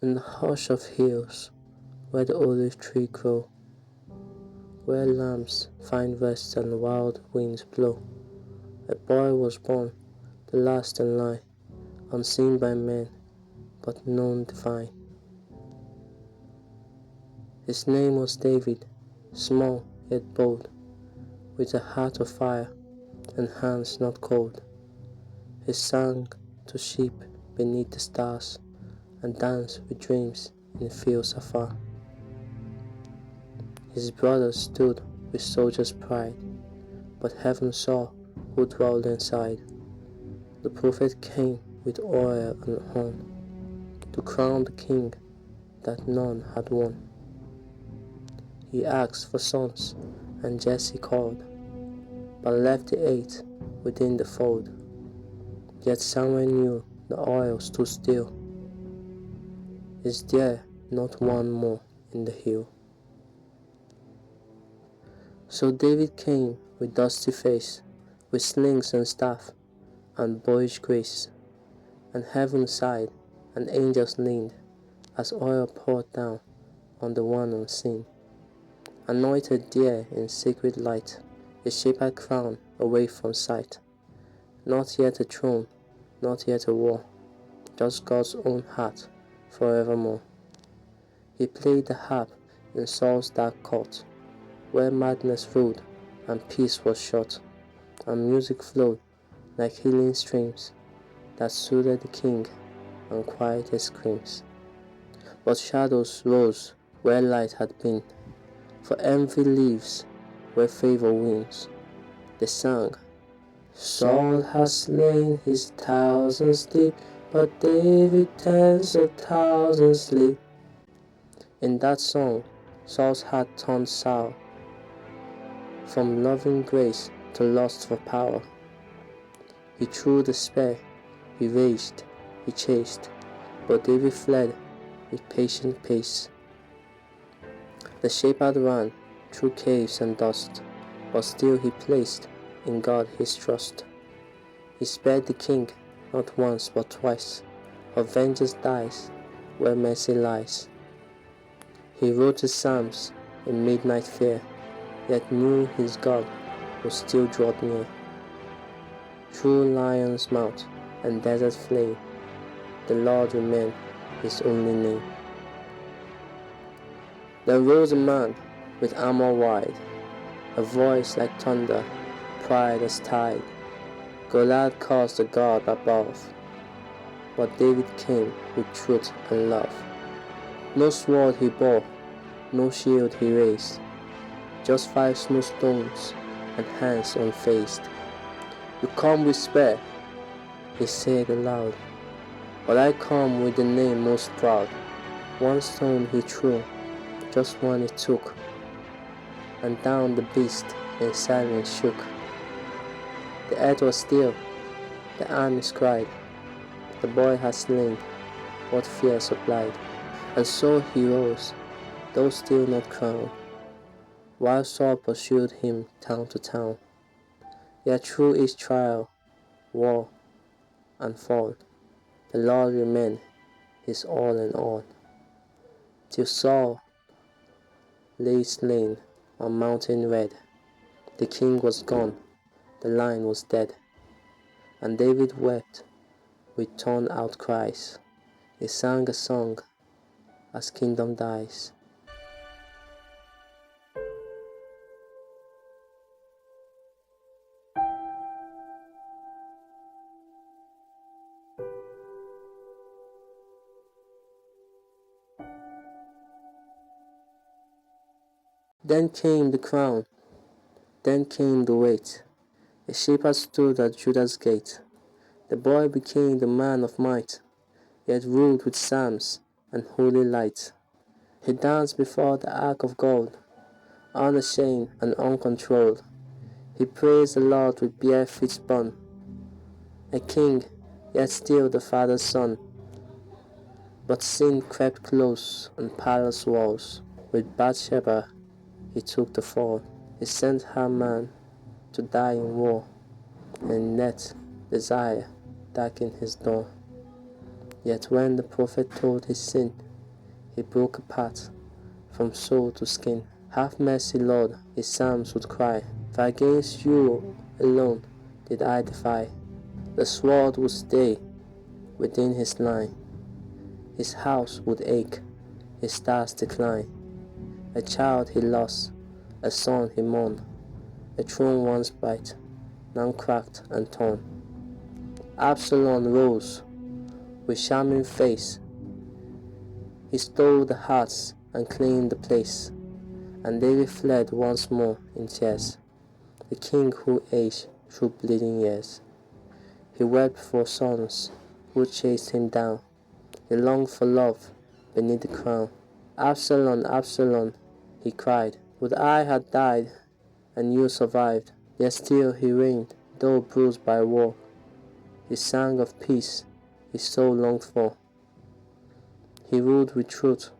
In the hush of hills, where the olive tree grow, where lambs find rest and wild winds blow, a boy was born, the last in line, unseen by men, but known divine. His name was David, small yet bold, with a heart of fire and hands not cold. He sang to sheep beneath the stars and danced with dreams in fields afar. His brothers stood with soldiers' pride, but heaven saw who dwelled inside. The prophet came with oil and horn to crown the king that none had won. He asked for sons, and Jesse called, but left the 8 within the fold. Yet Samuel knew the oil stood still. Is there not one more in the hill? So David came with dusty face, with slings and staff, and boyish grace. And heaven sighed, and angels leaned, as oil poured down on the one unseen. Anointed there in sacred light, a shepherd crown away from sight. Not yet a throne, not yet a war, just God's own heart forevermore. He played the harp in Saul's dark court, where madness ruled and peace was short, and music flowed like healing streams that soothed the king and quieted his screams. But shadows rose where light had been, for envy lives where favor wins. They sang, Saul has slain his thousands deep, but David tens of thousands sleep. In that song, Saul's heart turned sour, from loving grace to lust for power. He threw the spear, he raged, he chased, but David fled with patient pace. The shepherd ran through caves and dust, but still he placed in God his trust. He spared the king not once but twice, for vengeance dies where mercy lies. He wrote his psalms in midnight fear, yet knew his God would still draw near. Through lion's mouth and desert flame, the Lord remained his only name. Then rose a man with armor wide, a voice like thunder, pride as tide. Goliath caused the God above, but David came with truth and love. No sword he bore, no shield he raised, just 5 smooth stones and hands unfazed. You come with spear, he said aloud, but I come with the name most proud. 1 stone he threw, just one he took, and down the beast in silence shook. The earth was still, the armies cried, the boy had slain what fear supplied. And so he rose, though still not crowned, while Saul pursued him town to town. Yet through each trial, war, and fall, the Lord remained his all in all. Till Saul lay slain on mountain red, the king was gone, the line was dead, and David wept with torn out cries. He sang a song as kingdom dies. Then came the crown, then came the weight. A shepherd stood at Judah's gate. The boy became the man of might, yet ruled with psalms and holy light. He danced before the ark of gold, unashamed and uncontrolled. He praised the Lord with bare feet spun. A king, yet still the father's son. But sin crept close on palace walls. With Bathsheba he took the fall. He sent her man to die in war, and let desire darken his door. Yet when the prophet told his sin, he broke apart from soul to skin. Have mercy, Lord, his psalms would cry, for against you alone did I defy. The sword would stay within his line, his house would ache, his stars decline. A child he lost, a son he mourned, a throne once bright, now cracked and torn. Absalom rose with charming face, he stole the hearts and claimed the place, and David fled once more in tears, the king who aged through bleeding years. He wept for sons who chased him down, he longed for love beneath the crown. Absalom, Absalom, he cried, would I had died and you survived. Yet still he reigned, though bruised by war. He sang of peace his soul longed for. He ruled with truth,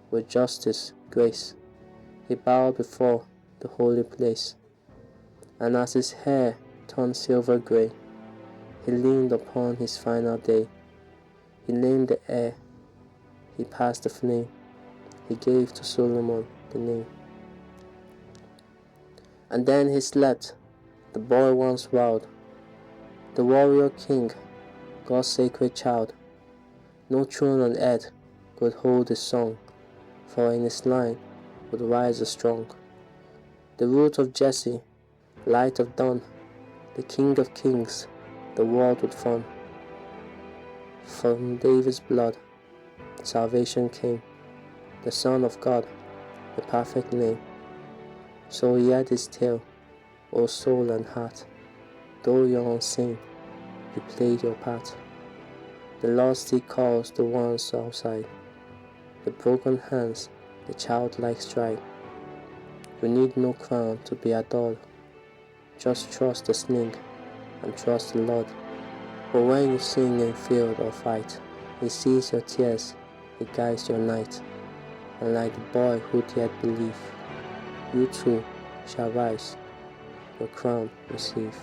with justice, grace. He bowed before the holy place, and as his hair turned silver grey, he leaned upon his final day. He named the air, he passed the flame, he gave to Solomon the name. And then he slept, the boy once wild, the warrior king, God's sacred child. No throne on earth could hold his song, for in his line would rise the strong. The root of Jesse, light of dawn, the King of kings, the world would fawn. From David's blood, salvation came, the Son of God, the perfect name. So yet his tale, O soul and heart, though you're unseen, you played your part. The Lord still calls the ones outside, the broken hands, the childlike stride. You need no crown to be adored, just trust the sling and trust the Lord. For when you sing in field or fight, he sees your tears, he guides your night, and like the boy who dared believe, you too shall rise, your crown receive.